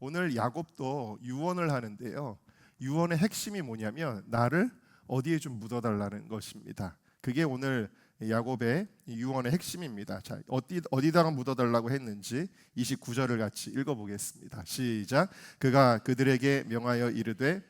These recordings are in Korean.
오늘 야곱도 유언을 하는데요. 유언의 핵심이 뭐냐면 나를 어디에 좀 묻어달라는 것입니다. 그게 오늘 야곱의 유언의 핵심입니다. 자, 어디다가 묻어달라고 했는지 29절을 같이 읽어보겠습니다. 시작. 그가 그들에게 명하여 이르되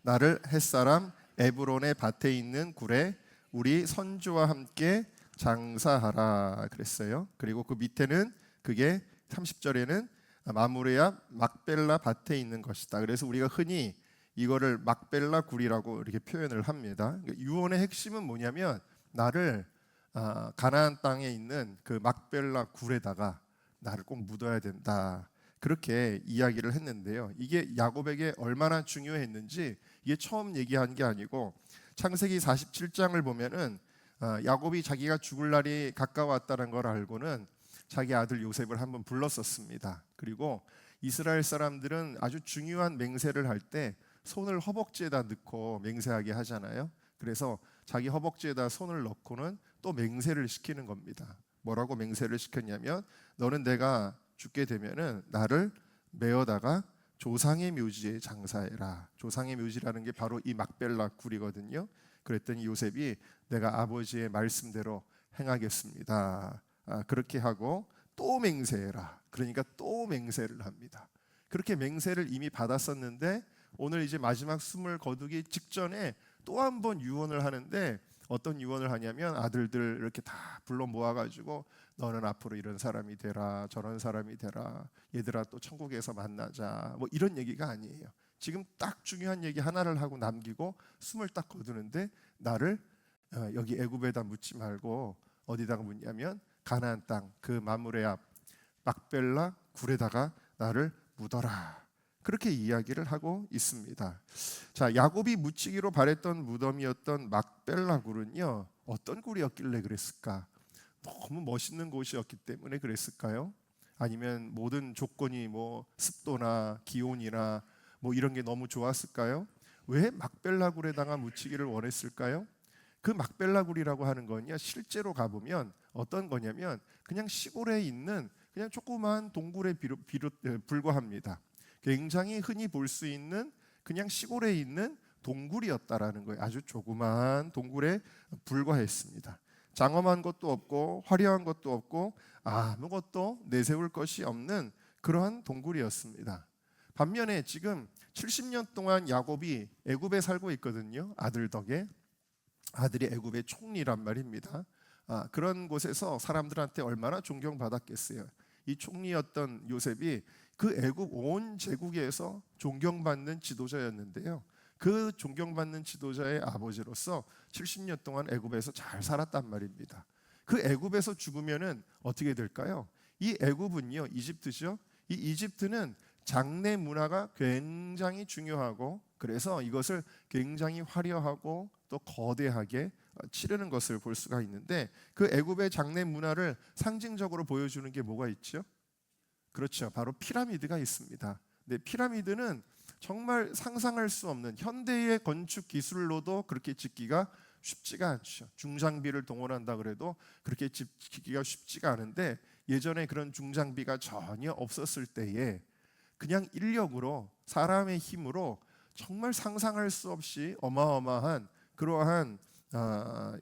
나를 햇사람 에브론의 밭에 있는 굴에 우리 선주와 함께 장사하라 그랬어요. 그리고 그 밑에는 그게 30절에는 마므레야 막벨라 밭에 있는 것이다. 그래서 우리가 흔히 이거를 막벨라 굴이라고 이렇게 표현을 합니다. 유언의 핵심은 뭐냐면 나를 가나안 땅에 있는 그 막벨라 굴에다가 나를 꼭 묻어야 된다. 그렇게 이야기를 했는데요. 이게 야곱에게 얼마나 중요했는지 이게 처음 얘기한 게 아니고 창세기 47장을 보면은 야곱이 자기가 죽을 날이 가까웠다는 걸 알고는 자기 아들 요셉을 한번 불렀었습니다. 그리고 이스라엘 사람들은 아주 중요한 맹세를 할 때 손을 허벅지에다 넣고 맹세하게 하잖아요. 그래서 자기 허벅지에다 손을 넣고는 또 맹세를 시키는 겁니다. 뭐라고 맹세를 시켰냐면 너는 내가 죽게 되면은 나를 메어다가 조상의 묘지에 장사해라. 조상의 묘지라는 게 바로 이 막벨라 굴이거든요. 그랬더니 요셉이 내가 아버지의 말씀대로 행하겠습니다. 그렇게 하고 또 맹세해라. 그러니까 또 맹세를 합니다. 그렇게 맹세를 이미 받았었는데 오늘 이제 마지막 숨을 거두기 직전에 또 한 번 유언을 하는데 어떤 유언을 하냐면 아들들 이렇게 다 불러 모아가지고 너는 앞으로 이런 사람이 되라 저런 사람이 되라 얘들아 또 천국에서 만나자 뭐 이런 얘기가 아니에요. 지금 딱 중요한 얘기 하나를 하고 남기고 숨을 딱 거두는데 나를 여기 애굽에다 묻지 말고 어디다가 묻냐면 가나안 땅 그 마므레 앞 막벨라 굴에다가 나를 묻어라. 그렇게 이야기를 하고 있습니다. 자, 야곱이 묻히기로 바랬던 무덤이었던 막벨라 굴은요 어떤 굴이었길래 그랬을까? 너무 멋있는 곳이었기 때문에 그랬을까요? 아니면 모든 조건이 뭐 습도나 기온이나 뭐 이런 게 너무 좋았을까요? 왜 막벨라 굴에다가 묻히기를 원했을까요? 그 막벨라 굴이라고 하는 건요 실제로 가보면 어떤 거냐면 그냥 시골에 있는 그냥 조그마한 동굴에 불과합니다. 굉장히 흔히 볼 수 있는 그냥 시골에 있는 동굴이었다라는 거예요. 아주 조그마한 동굴에 불과했습니다. 장엄한 것도 없고 화려한 것도 없고 아무것도 내세울 것이 없는 그러한 동굴이었습니다. 반면에 지금 70년 동안 야곱이 애굽에 살고 있거든요. 아들 덕에. 아들이 애굽의 총리란 말입니다. 그런 곳에서 사람들한테 얼마나 존경받았겠어요. 이 총리였던 요셉이 그 애굽 온 제국에서 존경받는 지도자였는데요. 그 존경받는 지도자의 아버지로서 70년 동안 애굽에서 잘 살았단 말입니다. 그 애굽에서 죽으면은 어떻게 될까요? 이 애굽은요, 이집트죠. 이 이집트는 장례 문화가 굉장히 중요하고 그래서 이것을 굉장히 화려하고 또 거대하게 치르는 것을 볼 수가 있는데 그 애굽의 장례 문화를 상징적으로 보여주는 게 뭐가 있죠? 그렇죠. 바로 피라미드가 있습니다. 근데 피라미드는 정말 상상할 수 없는 현대의 건축 기술로도 그렇게 짓기가 쉽지가 않죠. 중장비를 동원한다 그래도 그렇게 짓기가 쉽지가 않은데 예전에 그런 중장비가 전혀 없었을 때에 그냥 인력으로 사람의 힘으로 정말 상상할 수 없이 어마어마한 그러한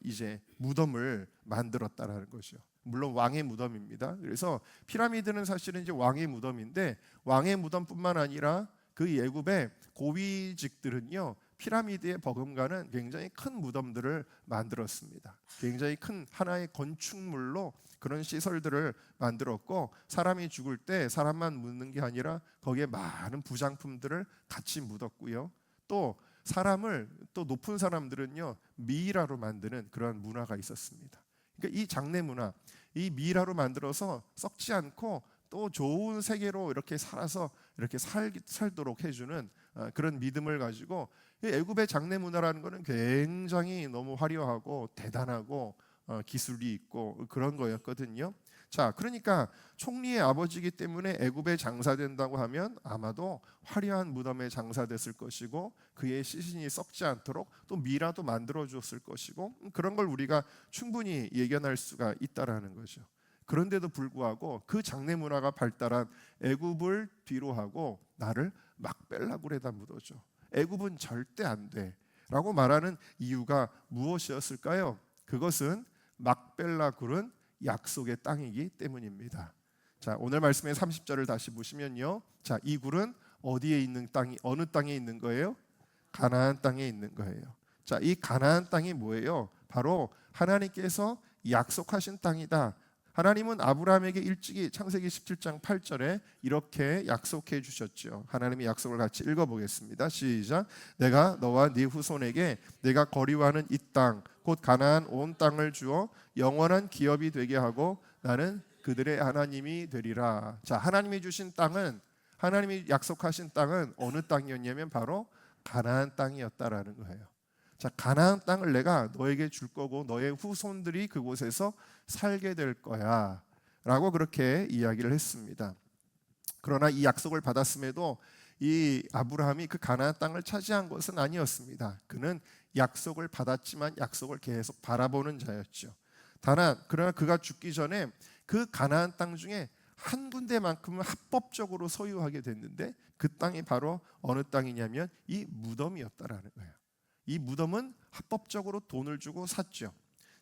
이제 무덤을 만들었다라는 거죠. 물론 왕의 무덤입니다. 그래서 피라미드는 사실은 이제 왕의 무덤인데 왕의 무덤뿐만 아니라 그 애굽의 고위직들은요 피라미드에 버금가는 굉장히 큰 무덤들을 만들었습니다. 굉장히 큰 하나의 건축물로 그런 시설들을 만들었고 사람이 죽을 때 사람만 묻는 게 아니라 거기에 많은 부장품들을 같이 묻었고요. 또 사람을 또 높은 사람들은요 미이라로 만드는 그런 문화가 있었습니다. 그러니까 이 장례 문화, 이 미이라로 만들어서 썩지 않고 또 좋은 세계로 이렇게 살아서 이렇게 살도록 해주는 그런 믿음을 가지고 애굽의 장례 문화라는 것은 굉장히 너무 화려하고 대단하고 기술이 있고 그런 거였거든요. 자, 그러니까 총리의 아버지이기 때문에 애굽에 장사된다고 하면 아마도 화려한 무덤에 장사됐을 것이고 그의 시신이 썩지 않도록 또 미라도 만들어 주었을 것이고 그런 걸 우리가 충분히 예견할 수가 있다라는 거죠. 그런데도 불구하고 그 장래 문화가 발달한 애굽을 뒤로하고 나를 막벨라 굴에다 묻어줘. 애굽은 절대 안 돼라고 말하는 이유가 무엇이었을까요? 그것은 막벨라 굴은 약속의 땅이기 때문입니다. 자, 오늘 말씀의 30절을 다시 보시면요. 자, 이 굴은 어디에 있는 땅이, 어느 땅에 있는 거예요? 가나안 땅에 있는 거예요. 자, 이 가나안 땅이 뭐예요? 바로 하나님께서 약속하신 땅이다. 하나님은 아브라함에게 일찍이 창세기 17장 8절에 이렇게 약속해 주셨죠. 하나님의 약속을 같이 읽어보겠습니다. 시작. 내가 너와 네 후손에게 내가 거리와는 이 땅 곧 가나안 온 땅을 주어 영원한 기업이 되게 하고 나는 그들의 하나님이 되리라. 자, 하나님이 주신 땅은, 하나님이 약속하신 땅은 어느 땅이었냐면 바로 가나안 땅이었다라는 거예요. 자, 가나안 땅을 내가 너에게 줄 거고 너의 후손들이 그곳에서 살게 될 거야 라고 그렇게 이야기를 했습니다. 그러나 이 약속을 받았음에도 이 아브라함이 그 가나안 땅을 차지한 것은 아니었습니다. 그는 약속을 받았지만 약속을 계속 바라보는 자였죠. 그러나 그가 죽기 전에 그 가나안 땅 중에 한 군데만큼은 합법적으로 소유하게 됐는데 그 땅이 바로 어느 땅이냐면 이 무덤이었다라는 거예요. 이 무덤은 합법적으로 돈을 주고 샀죠.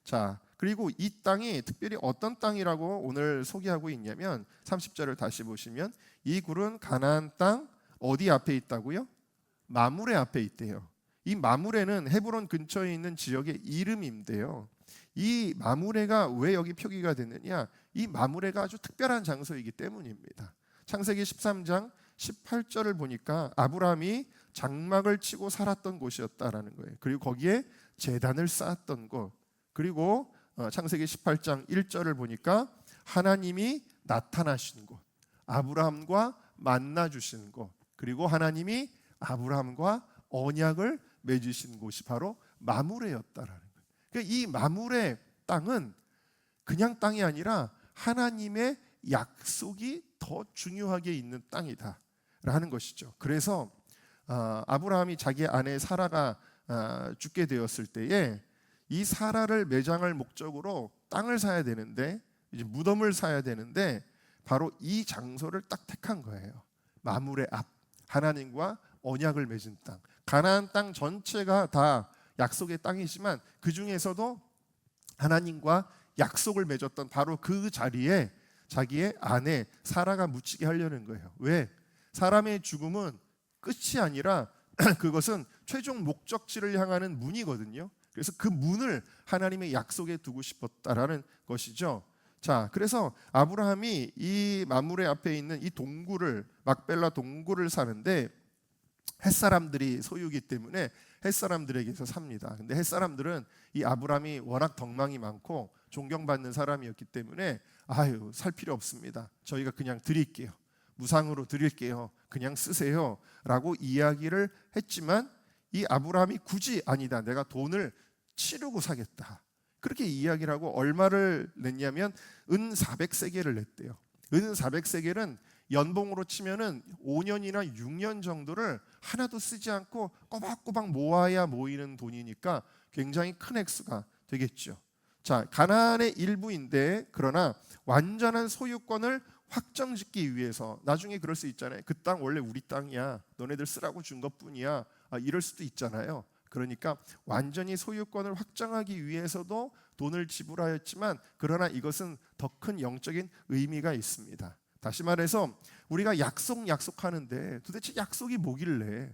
자, 그리고 이 땅이 특별히 어떤 땅이라고 오늘 소개하고 있냐면 30절을 다시 보시면 이 굴은 가나안 땅 어디 앞에 있다고요? 마므레 앞에 있대요. 이 마므레는 헤브론 근처에 있는 지역의 이름인데요. 이 마므레가 왜 여기 표기가 됐느냐? 이 마므레가 아주 특별한 장소이기 때문입니다. 창세기 13장 18절을 보니까 아브라함이 장막을 치고 살았던 곳이었다라는 거예요. 그리고 거기에 제단을 쌓았던 곳. 그리고 창세기 18장 1절을 보니까 하나님이 나타나신 곳, 아브라함과 만나 주신 곳, 그리고 하나님이 아브라함과 언약을 맺으신 곳이 바로 마므레였다라는 거예요. 그러니까 이 마므레 땅은 그냥 땅이 아니라 하나님의 약속이 더 중요하게 있는 땅이다라는 것이죠. 그래서 아브라함이 자기 아내 사라가 죽게 되었을 때에 이 사라를 매장할 목적으로 땅을 사야 되는데, 이제 무덤을 사야 되는데 바로 이 장소를 딱 택한 거예요. 마므레 앞, 하나님과 언약을 맺은 땅. 가나안 땅 전체가 다 약속의 땅이지만 그 중에서도 하나님과 약속을 맺었던 바로 그 자리에 자기의 아내 사라가 묻히게 하려는 거예요. 왜? 사람의 죽음은 끝이 아니라 그것은 최종 목적지를 향하는 문이거든요. 그래서 그 문을 하나님의 약속에 두고 싶었다라는 것이죠. 자, 그래서 아브라함이 이 마므레 앞에 있는 이 동굴을, 막벨라 동굴을 사는데 햇사람들이 소유기 때문에 햇사람들에게서 삽니다. 근데 햇사람들은 이 아브라함이 워낙 덕망이 많고 존경받는 사람이었기 때문에 아유, 살 필요 없습니다. 저희가 그냥 드릴게요. 무상으로 드릴게요. 그냥 쓰세요 라고 이야기를 했지만 이 아브라함이 굳이 아니다, 내가 돈을 치르고 사겠다, 그렇게 이야기를 하고 얼마를 냈냐면 은 400세겔을 냈대요. 은 400세겔은 연봉으로 치면은 5년이나 6년 정도를 하나도 쓰지 않고 꼬박꼬박 모아야 모이는 돈이니까 굉장히 큰 액수가 되겠죠. 자, 가나안의 일부인데 그러나 완전한 소유권을 확정짓기 위해서, 나중에 그럴 수 있잖아요. 그 땅 원래 우리 땅이야, 너네들 쓰라고 준 것뿐이야, 이럴 수도 있잖아요. 그러니까 완전히 소유권을 확정하기 위해서도 돈을 지불하였지만 그러나 이것은 더 큰 영적인 의미가 있습니다. 다시 말해서 우리가 약속하는데 도대체 약속이 뭐길래,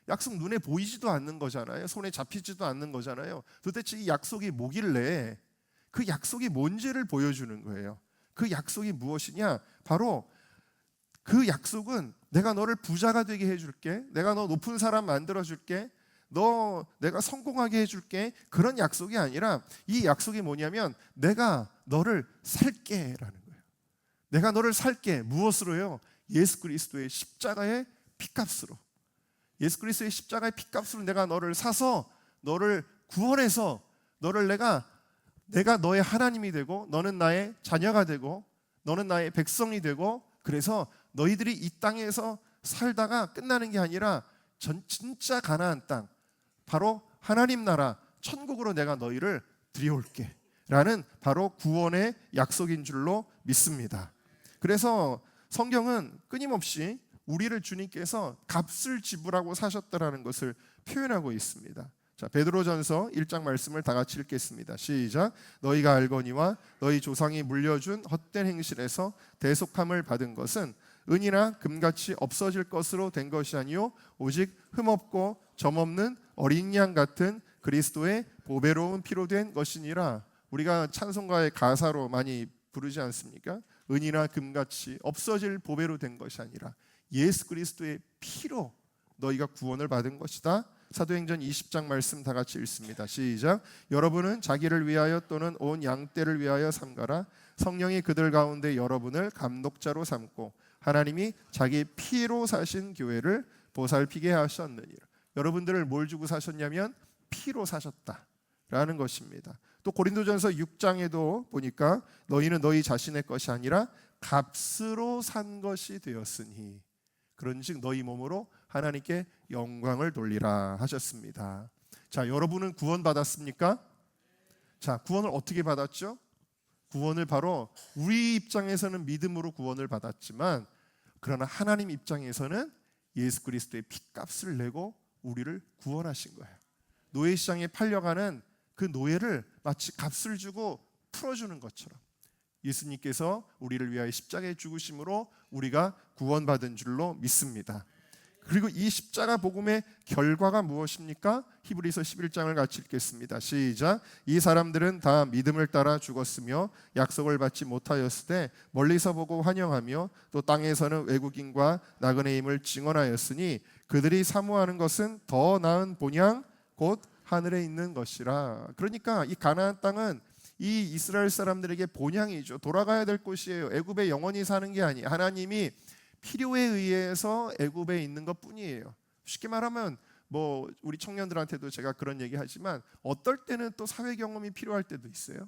약속 눈에 보이지도 않는 거잖아요. 손에 잡히지도 않는 거잖아요. 도대체 이 약속이 뭐길래, 그 약속이 뭔지를 보여주는 거예요. 그 약속이 무엇이냐? 바로 그 약속은 내가 너를 부자가 되게 해줄게, 내가 너 높은 사람 만들어줄게, 내가 성공하게 해줄게, 그런 약속이 아니라 이 약속이 뭐냐면 내가 너를 살게라는 거예요. 내가 너를 살게. 무엇으로요? 예수 그리스도의 십자가의 피값으로. 예수 그리스도의 십자가의 피값으로 내가 너를 사서 너를 구원해서 너를 내가 너의 하나님이 되고 너는 나의 자녀가 되고 너는 나의 백성이 되고, 그래서 너희들이 이 땅에서 살다가 끝나는 게 아니라 진짜 가나안 땅, 바로 하나님 나라 천국으로 내가 너희를 들여올게 라는 바로 구원의 약속인 줄로 믿습니다. 그래서 성경은 끊임없이 우리를 주님께서 값을 지불하고 사셨다라는 것을 표현하고 있습니다. 자, 베드로전서 1장 말씀을 다 같이 읽겠습니다. 시작. 너희가 알거니와 너희 조상이 물려준 헛된 행실에서 대속함을 받은 것은 은이나 금같이 없어질 것으로 된 것이 아니요 오직 흠없고 점없는 어린 양 같은 그리스도의 보배로운 피로 된 것이니라. 우리가 찬송가의 가사로 많이 부르지 않습니까? 은이나 금같이 없어질 보배로 된 것이 아니라 예수 그리스도의 피로 너희가 구원을 받은 것이다. 사도행전 20장 말씀 다 같이 읽습니다. 시작. 여러분은 자기를 위하여 또는 온 양떼를 위하여 삼가라. 성령이 그들 가운데 여러분을 감독자로 삼고 하나님이 자기 피로 사신 교회를 보살피게 하셨느니라. 여러분들을 뭘 주고 사셨냐면 피로 사셨다라는 것입니다. 또 고린도전서 6장에도 보니까 너희는 너희 자신의 것이 아니라 값으로 산 것이 되었으니 그런즉 너희 몸으로 하나님께 영광을 돌리라 하셨습니다. 자, 여러분은 구원 받았습니까? 자, 구원을 어떻게 받았죠? 구원을 바로 우리 입장에서는 믿음으로 구원을 받았지만 그러나 하나님 입장에서는 예수 그리스도의 핏값을 내고 우리를 구원하신 거예요. 노예 시장에 팔려가는 그 노예를 마치 값을 주고 풀어주는 것처럼 예수님께서 우리를 위하여 십자가에 죽으심으로 우리가 구원받은 줄로 믿습니다. 그리고 이 십자가 복음의 결과가 무엇입니까? 히브리서 11장을 같이 읽겠습니다. 시작. 이 사람들은 다 믿음을 따라 죽었으며 약속을 받지 못하였을 때 멀리서 보고 환영하며 또 땅에서는 외국인과 나그네 임을 증언하였으니 그들이 사모하는 것은 더 나은 본향 곧 하늘에 있는 것이라. 그러니까 이 가나안 땅은 이 이스라엘 사람들에게 본향이죠. 돌아가야 될 곳이에요. 애굽에 영원히 사는 게 아니에요. 하나님이 필요에 의해서 애굽에 있는 것뿐이에요. 쉽게 말하면 뭐 우리 청년들한테도 제가 그런 얘기 하지만 어떨 때는 또 사회 경험이 필요할 때도 있어요.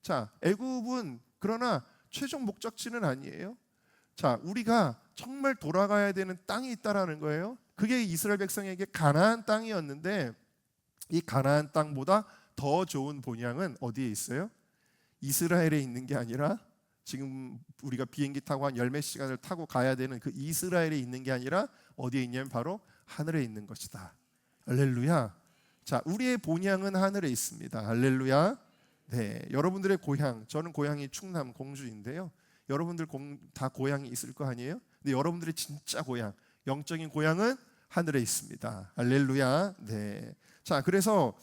자, 애굽은 그러나 최종 목적지는 아니에요. 자, 우리가 정말 돌아가야 되는 땅이 있다라는 거예요. 그게 이스라엘 백성에게 가나안 땅이었는데 이 가나안 땅보다 더 좋은 본향은 어디에 있어요? 이스라엘에 있는 게 아니라 지금 우리가 비행기 타고 한 열 몇 시간을 타고 가야 되는 그 이스라엘에 있는 게 아니라 어디에 있냐면 바로 하늘에 있는 것이다. 할렐루야. 자, 우리의 본향은 하늘에 있습니다. 할렐루야. 네, 여러분들의 고향, 저는 고향이 충남 공주인데요. 여러분들 다 고향이 있을 거 아니에요? 근데 여러분들의 진짜 고향, 영적인 고향은 하늘에 있습니다. 할렐루야. 네. 자, 그래서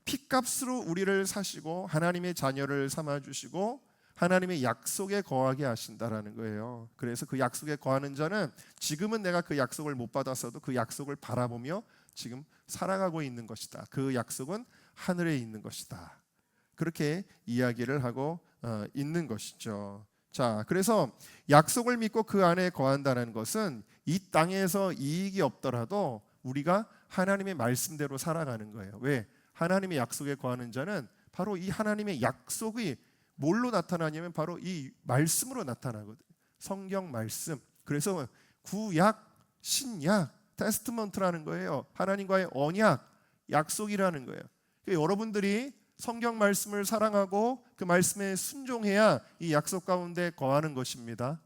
핏값으로 우리를 사시고 하나님의 자녀를 삼아 주시고 하나님의 약속에 거하게 하신다라는 거예요. 그래서 그 약속에 거하는 자는 지금은 내가 그 약속을 못 받았어도 그 약속을 바라보며 지금 살아가고 있는 것이다. 그 약속은 하늘에 있는 것이다. 그렇게 이야기를 하고 있는 것이죠. 자, 그래서 약속을 믿고 그 안에 거한다는 것은 이 땅에서 이익이 없더라도 우리가 하나님의 말씀대로 살아가는 거예요. 왜? 하나님의 약속에 거하는 자는 바로 이 하나님의 약속이 뭘로 나타나냐면 바로 이 말씀으로 나타나거든요. 성경 말씀. 그래서 구약, 신약, 테스트먼트라는 거예요. 하나님과의 언약, 약속이라는 거예요. 그러니까 여러분들이 성경 말씀을 사랑하고 그 말씀에 순종해야 이 약속 가운데 거하는 것입니다.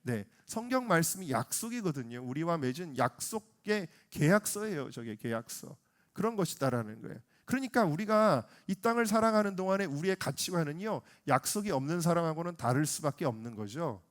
네, 성경 말씀이 약속이거든요. 우리와 맺은 약속의 계약서예요. 저게 계약서. 그런 것이다라는 거예요. 그러니까 우리가 이 땅을 살아가는 동안에 우리의 가치관은요, 약속이 없는 사람하고는 다를 수밖에 없는 거죠.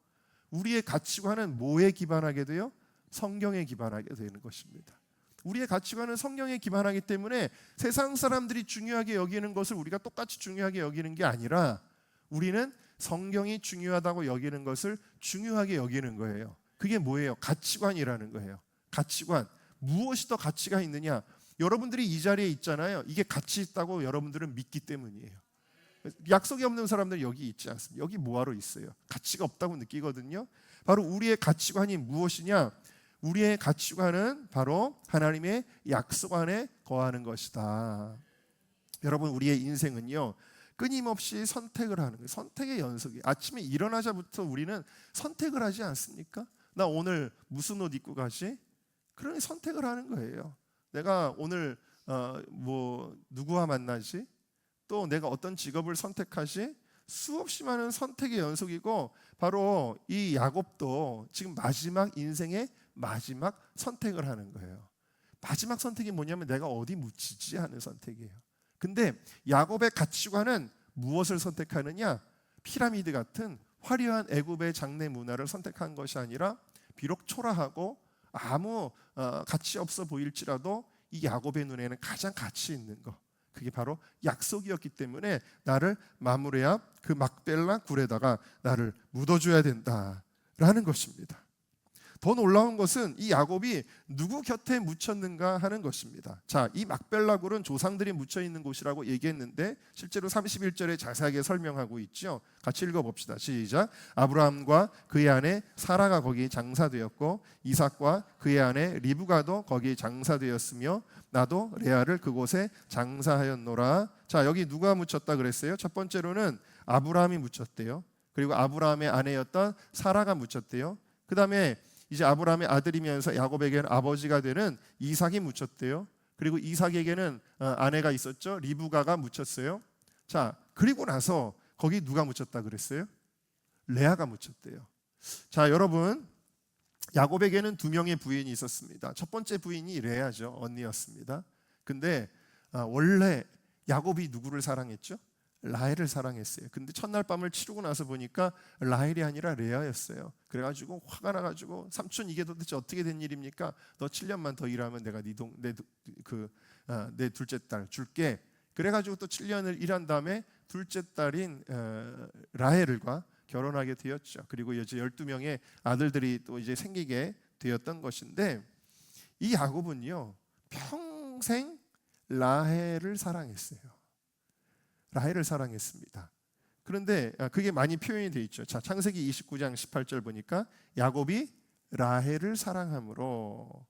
우리의 가치관은 뭐에 기반하게 돼요? 성경에 기반하게 되는 것입니다. 우리의 가치관은 성경에 기반하기 때문에 세상 사람들이 중요하게 여기는 것을 우리가 똑같이 중요하게 여기는 게 아니라 우리는 성경이 중요하다고 여기는 것을 중요하게 여기는 거예요. 그게 뭐예요? 가치관이라는 거예요. 가치관. 무엇이 더 가치가 있느냐? 여러분들이 이 자리에 있잖아요. 이게 가치 있다고 여러분들은 믿기 때문이에요. 약속이 없는 사람들은 여기 있지 않습니다. 여기 뭐하러 있어요? 가치가 없다고 느끼거든요. 바로 우리의 가치관이 무엇이냐? 우리의 가치관은 바로 하나님의 약속 안에 거하는 것이다. 여러분, 우리의 인생은요, 끊임없이 선택을 하는 거예요. 선택의 연속이에요. 아침에 일어나자부터 우리는 선택을 하지 않습니까? 나 오늘 무슨 옷 입고 가지? 그러니 선택을 하는 거예요. 내가 오늘 누구와 만나지? 또 내가 어떤 직업을 선택하지? 수없이 많은 선택의 연속이고 바로 이 야곱도 지금 마지막 인생의 마지막 선택을 하는 거예요. 마지막 선택이 뭐냐면 내가 어디 묻히지 하는 선택이에요. 근데 야곱의 가치관은 무엇을 선택하느냐? 피라미드 같은 화려한 애굽의 장래 문화를 선택한 것이 아니라 비록 초라하고 아무 가치 없어 보일지라도 이 야곱의 눈에는 가장 가치 있는 거, 그게 바로 약속이었기 때문에 나를 마므레야 그 막벨라 굴에다가 나를 묻어줘야 된다라는 것입니다. 더 놀라운 것은 이 야곱이 누구 곁에 묻혔는가 하는 것입니다. 자, 이 막벨라 굴은 조상들이 묻혀 있는 곳이라고 얘기했는데 실제로 31절에 자세하게 설명하고 있죠. 같이 읽어봅시다. 시작. 아브라함과 그의 아내 사라가 거기 장사되었고 이삭과 그의 아내 리브가도 거기 장사되었으며 나도 레아를 그곳에 장사하였노라. 자, 여기 누가 묻혔다 그랬어요? 첫 번째로는 아브라함이 묻혔대요. 그리고 아브라함의 아내였던 사라가 묻혔대요. 그 다음에 이제 아브라함의 아들이면서 야곱에게는 아버지가 되는 이삭이 묻혔대요. 그리고 이삭에게는 아내가 있었죠. 리브가가 묻혔어요. 자, 그리고 나서 거기 누가 묻혔다 그랬어요? 레아가 묻혔대요. 자, 여러분, 야곱에게는 두 명의 부인이 있었습니다. 첫 번째 부인이 레아죠. 언니였습니다. 근데 원래 야곱이 누구를 사랑했죠? 라헬을 사랑했어요. 근데 첫날 밤을 치르고 나서 보니까 라헬이 아니라 레아였어요. 그래가지고 화가 나가지고 삼촌 이게 도대체 어떻게 된 일입니까? 너 7년만 더 일하면 내가 내 둘째 딸 줄게. 그래가지고 또 7년을 일한 다음에 둘째 딸인 라헬과 결혼하게 되었죠. 그리고 이제 12명의 아들들이 또 이제 생기게 되었던 것인데 이 야곱은요 평생 라헬을 사랑했어요. 라헬을 사랑했습니다. 그런데 그게 많이 표현이 되어 있죠. 자, 창세기 29장 18절 보니까 야곱이 라헬을 사랑함으로,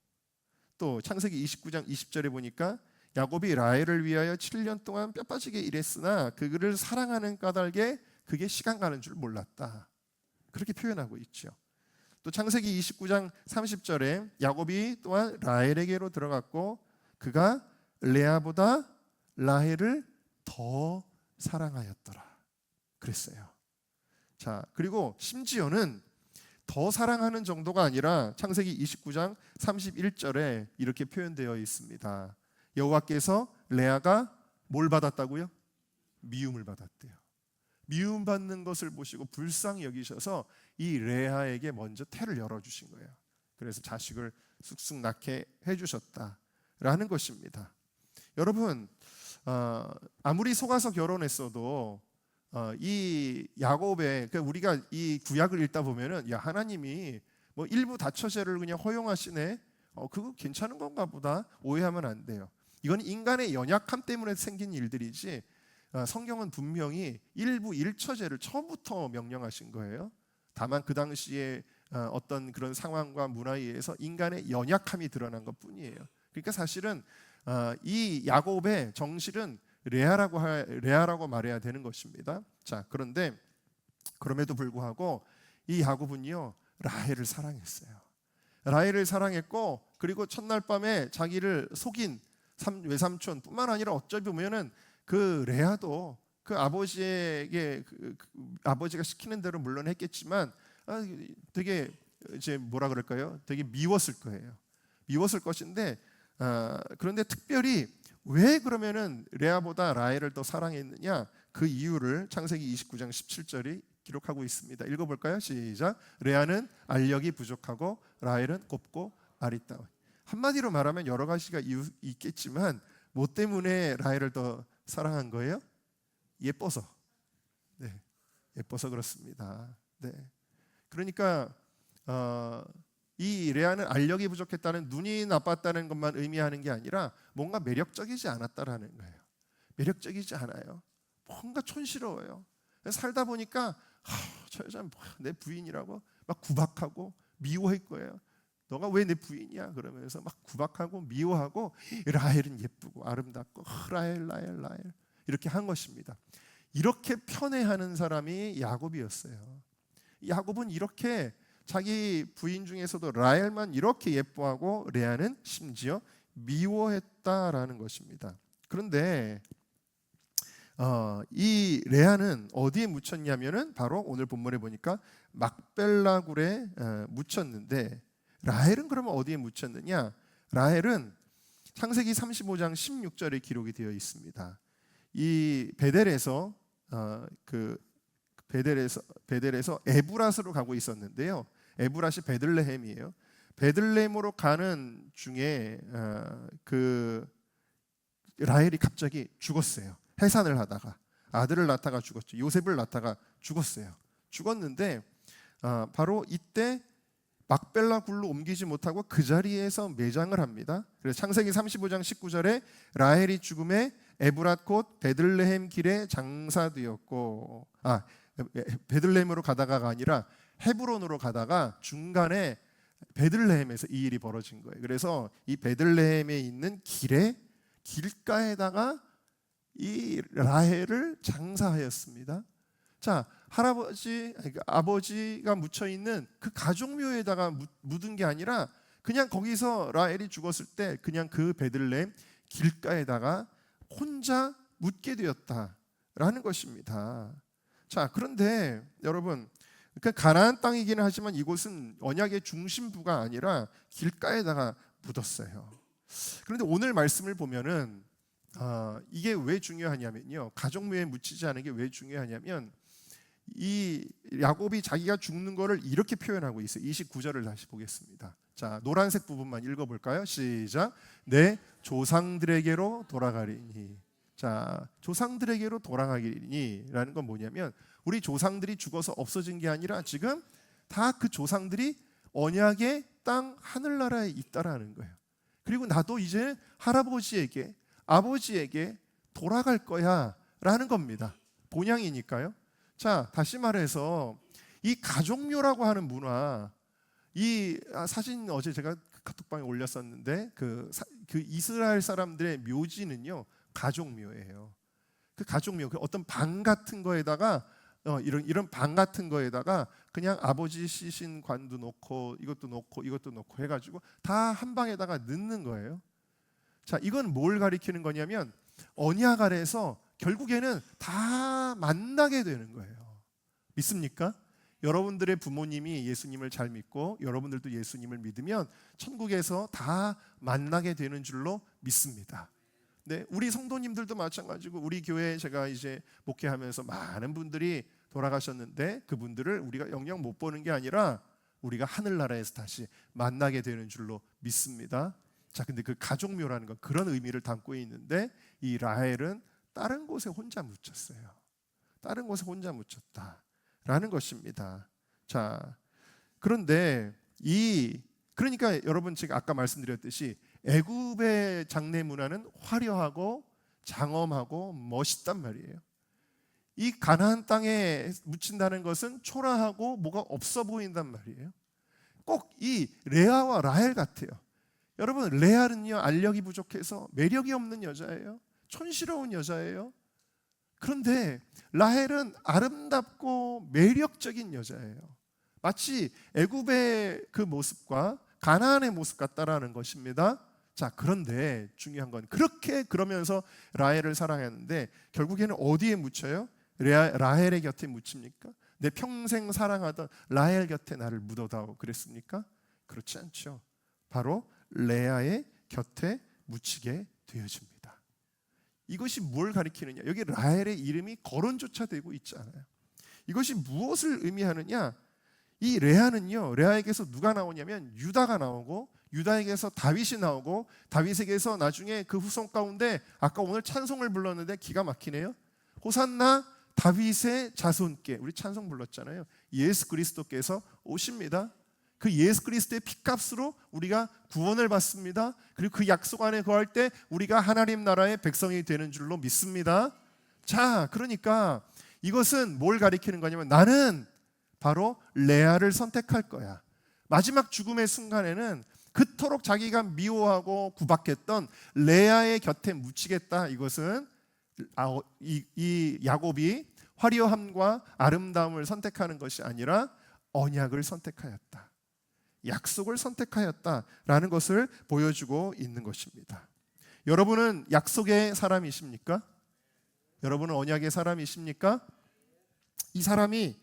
또 창세기 29장 20절에 보니까 야곱이 라헬을 위하여 7년 동안 뼈 빠지게 일했으나 그를 사랑하는 까닭에 그게 시간 가는 줄 몰랐다. 그렇게 표현하고 있죠. 또 창세기 29장 30절에 야곱이 또한 라헬에게로 들어갔고 그가 레아보다 라헬을 더 사랑하였더라 그랬어요. 자, 그리고 심지어는 더 사랑하는 정도가 아니라 창세기 29장 31절에 이렇게 표현되어 있습니다. 여호와께서 레아가 뭘 받았다고요? 미움을 받았대요. 미움받는 것을 보시고 불쌍히 여기셔서 이 레아에게 먼저 태를 열어주신 거예요. 그래서 자식을 쑥쑥 낳게 해주셨다라는 것입니다. 여러분, 아무리 속아서 결혼했어도 이 야곱의, 우리가 이 구약을 읽다 보면은 야, 하나님이 뭐 일부 다처제를 그냥 허용하시네, 그거 괜찮은 건가 보다 오해하면 안 돼요. 이건 인간의 연약함 때문에 생긴 일들이지 성경은 분명히 일부 일처제를 처음부터 명령하신 거예요. 다만 그 당시에 어떤 그런 상황과 문화에 의해서 인간의 연약함이 드러난 것뿐이에요. 그러니까 사실은 이 야곱의 정실은 레아라고 말해야 되는 것입니다. 자, 그런데 그럼에도 불구하고 이 야곱은요 라헬을 사랑했어요. 라헬을 사랑했고 그리고 첫날 밤에 자기를 속인 외삼촌뿐만 아니라 어쩌면 보면은 그 레아도 그 아버지에게 아버지가 시키는 대로 물론 했겠지만 되게 이제 뭐라 그럴까요? 되게 미웠을 거예요. 미웠을 것인데 그런데 특별히 왜 그러면은 레아보다 라헬을 더 사랑했느냐? 그 이유를 창세기 29장 17절이 기록하고 있습니다. 읽어볼까요? 시작. 레아는 알력이 부족하고 라헬은 곱고 아리따워. 한마디로 말하면 여러 가지가 이유 있겠지만 뭐 때문에 라헬을 더 사랑한 거예요? 예뻐서. 네, 예뻐서 그렇습니다. 네, 그러니까 이 레아는 알력이 부족했다는, 눈이 나빴다는 것만 의미하는 게 아니라 뭔가 매력적이지 않았다라는 거예요. 매력적이지 않아요. 뭔가 촌스러워요. 살다 보니까 저 여자는 내 부인이라고 막 구박하고 미워할 거예요. 너가 왜 내 부인이야? 그러면서 막 구박하고 미워하고 라헬은 예쁘고 아름답고 라헬 이렇게 한 것입니다. 이렇게 편애하는 사람이 야곱이었어요. 야곱은 이렇게 자기 부인 중에서도 라헬만 이렇게 예뻐하고 레아는 심지어 미워했다라는 것입니다. 그런데 이 레아는 어디에 묻혔냐면은 바로 오늘 본문에 보니까 막벨라 굴에 묻혔는데, 라헬은 그러면 어디에 묻혔느냐? 라헬은 창세기 35장 16절에 기록이 되어 있습니다. 이 베델에서 베델에서 에브랏으로 가고 있었는데요. 에브랏이 베들레헴이에요. 베들레헴으로 가는 중에 그 라헬이 갑자기 죽었어요. 해산을 하다가 아들을 낳다가 죽었죠. 요셉을 낳다가 죽었어요. 죽었는데 바로 이때 막벨라 굴로 옮기지 못하고 그 자리에서 매장을 합니다. 그래서 창세기 35장 19절에 라헬이 죽음에 에브랏 곧 베들레헴 길에 장사되었고, 베들레헴으로 가다가가 아니라 헤브론으로 가다가 중간에 베들레헴에서 이 일이 벌어진 거예요. 그래서 이 베들레헴에 있는 길가에다가 이 라헬을 장사하였습니다. 자, 아버지가 묻혀 있는 그 가족묘에다가 묻은 게 아니라 그냥 거기서 라헬이 죽었을 때 그냥 그 베들레헴 길가에다가 혼자 묻게 되었다라는 것입니다. 자, 그런데 여러분, 그러니까 가나안 땅이기는 하지만 이곳은 언약의 중심부가 아니라 길가에다가 묻었어요. 그런데 오늘 말씀을 보면은 이게 왜 중요하냐면요, 가족묘에 묻히지 않은 게 왜 중요하냐면, 이 야곱이 자기가 죽는 거를 이렇게 표현하고 있어요. 29절을 다시 보겠습니다. 자, 노란색 부분만 읽어볼까요? 시작. 내 조상들에게로 돌아가리니. 자, 조상들에게로 돌아가리니 라는 건 뭐냐면, 우리 조상들이 죽어서 없어진 게 아니라 지금 다 그 조상들이 언약의 땅 하늘나라에 있다라는 거예요. 그리고 나도 이제 할아버지에게, 아버지에게 돌아갈 거야 라는 겁니다. 본향이니까요. 자, 다시 말해서 이 가족묘라고 하는 문화, 이 사진 어제 제가 카톡방에 올렸었는데 그 이스라엘 사람들의 묘지는요 가족묘예요. 그 가족묘, 그 어떤 방 같은 거에다가 이런 방 같은 거에다가 그냥 아버지 시신 관도 놓고 이것도 놓고 해가지고 다 한 방에다가 넣는 거예요. 자, 이건 뭘 가리키는 거냐면 언약 아래에서 결국에는 다 만나게 되는 거예요. 믿습니까? 여러분들의 부모님이 예수님을 잘 믿고 여러분들도 예수님을 믿으면 천국에서 다 만나게 되는 줄로 믿습니다. 네, 우리 성도님들도 마찬가지고 우리 교회에 제가 이제 목회하면서 많은 분들이 돌아가셨는데 그분들을 우리가 영영 못 보는 게 아니라 우리가 하늘나라에서 다시 만나게 되는 줄로 믿습니다. 자, 근데 그 가족묘라는 건 그런 의미를 담고 있는데 이 라헬은 다른 곳에 혼자 묻혔어요. 다른 곳에 혼자 묻혔다라는 것입니다. 자, 그런데 그러니까 여러분 제가 아까 말씀드렸듯이 애굽의 장례 문화는 화려하고 장엄하고 멋있단 말이에요. 이 가나안 땅에 묻힌다는 것은 초라하고 뭐가 없어 보인단 말이에요. 꼭 이 레아와 라헬 같아요. 여러분, 레아는요 알력이 부족해서 매력이 없는 여자예요. 촌스러운 여자예요. 그런데 라헬은 아름답고 매력적인 여자예요. 마치 애굽의 그 모습과 가나안의 모습 같다라는 것입니다. 자, 그런데 중요한 건 그러면서 라헬을 사랑했는데 결국에는 어디에 묻혀요? 라헬의 곁에 묻힙니까? 내 평생 사랑하던 라헬 곁에 나를 묻어다오 그랬습니까? 그렇지 않죠. 바로 레아의 곁에 묻히게 되어집니다. 이것이 뭘 가리키느냐? 여기 라헬의 이름이 거론조차 되고 있지 않아요. 이것이 무엇을 의미하느냐? 이 레아는요, 레아에게서 누가 나오냐면 유다가 나오고, 유다에게서 다윗이 나오고, 다윗에게서 나중에 그 후손 가운데 아까 오늘 찬송을 불렀는데 기가 막히네요. 호산나 다윗의 자손께, 우리 찬송 불렀잖아요. 예수 그리스도께서 오십니다. 그 예수 그리스도의 피값으로 우리가 구원을 받습니다. 그리고 그 약속 안에 거할 때 우리가 하나님 나라의 백성이 되는 줄로 믿습니다. 자, 그러니까 이것은 뭘 가리키는 거냐면 나는 바로 레아를 선택할 거야. 마지막 죽음의 순간에는 그토록 자기가 미워하고 구박했던 레아의 곁에 묻히겠다. 이것은 이 야곱이 화려함과 아름다움을 선택하는 것이 아니라 언약을 선택하였다. 약속을 선택하였다라는 것을 보여주고 있는 것입니다. 여러분은 약속의 사람이십니까? 여러분은 언약의 사람이십니까? 이 사람이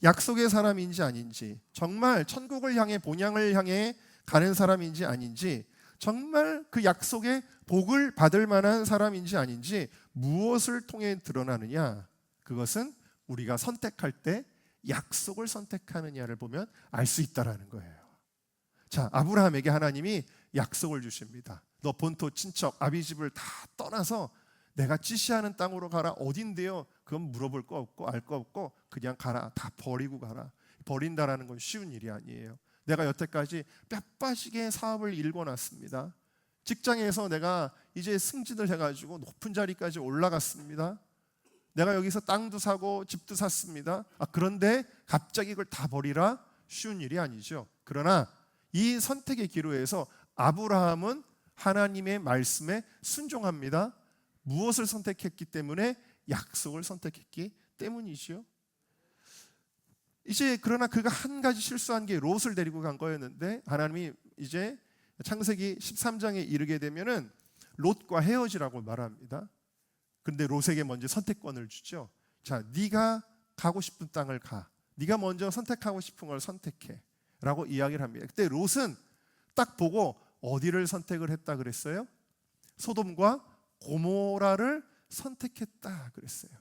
약속의 사람인지 아닌지, 정말 천국을 향해 본향을 향해 가는 사람인지 아닌지, 정말 그 약속의 복을 받을 만한 사람인지 아닌지 무엇을 통해 드러나느냐? 그것은 우리가 선택할 때 약속을 선택하느냐를 보면 알 수 있다라는 거예요. 자, 아브라함에게 하나님이 약속을 주십니다. 너 본토 친척 아비집을 다 떠나서 내가 지시하는 땅으로 가라. 어딘데요? 그건 물어볼 거 없고 알 거 없고 그냥 가라. 다 버리고 가라. 버린다라는 건 쉬운 일이 아니에요. 내가 여태까지 뼈 빠지게 사업을 일궈놨습니다. 직장에서 내가 이제 승진을 해가지고 높은 자리까지 올라갔습니다. 내가 여기서 땅도 사고 집도 샀습니다. 그런데 갑자기 이걸 다 버리라? 쉬운 일이 아니죠. 그러나 이 선택의 기로에서 아브라함은 하나님의 말씀에 순종합니다. 무엇을 선택했기 때문에? 약속을 선택했기 때문이지요. 이제 그러나 그가 한 가지 실수한 게 롯을 데리고 간 거였는데, 하나님이 이제 창세기 13장에 이르게 되면은 롯과 헤어지라고 말합니다. 근데 롯에게 먼저 선택권을 주죠. 자, 네가 가고 싶은 땅을 가. 네가 먼저 선택하고 싶은 걸 선택해 라고 이야기를 합니다. 그때 롯은 딱 보고 어디를 선택을 했다 그랬어요? 소돔과 고모라를 선택했다 그랬어요.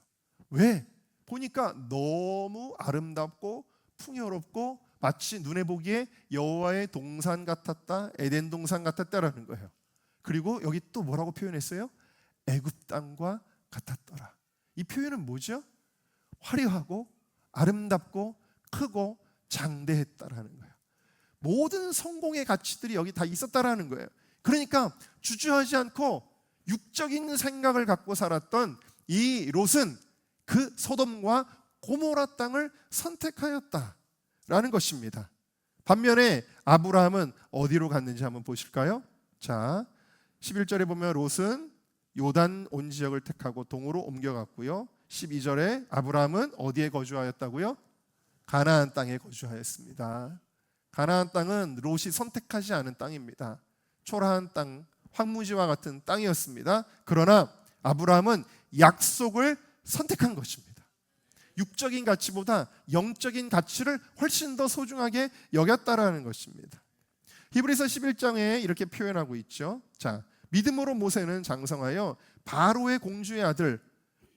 왜? 보니까 너무 아름답고 풍요롭고 마치 눈에 보기에 여호와의 동산 같았다, 에덴 동산 같았다라는 거예요. 그리고 여기 또 뭐라고 표현했어요? 애굽 땅과 같았더라. 이 표현은 뭐죠? 화려하고 아름답고 크고 장대했다라는 거예요. 모든 성공의 가치들이 여기 다 있었다라는 거예요. 그러니까 주저하지 않고 육적인 생각을 갖고 살았던 이 롯은 그 소돔과 고모라 땅을 선택하였다라는 것입니다. 반면에 아브라함은 어디로 갔는지 한번 보실까요? 자, 11절에 보면 롯은 요단 온 지역을 택하고 동으로 옮겨갔고요. 12절에 아브라함은 어디에 거주하였다고요? 가나안 땅에 거주하였습니다. 가나안 땅은 롯이 선택하지 않은 땅입니다. 초라한 땅, 황무지와 같은 땅이었습니다. 그러나 아브라함은 약속을 선택한 것입니다. 육적인 가치보다 영적인 가치를 훨씬 더 소중하게 여겼다라는 것입니다. 히브리서 11장에 이렇게 표현하고 있죠. 자, 믿음으로 모세는 장성하여 바로의 공주의 아들,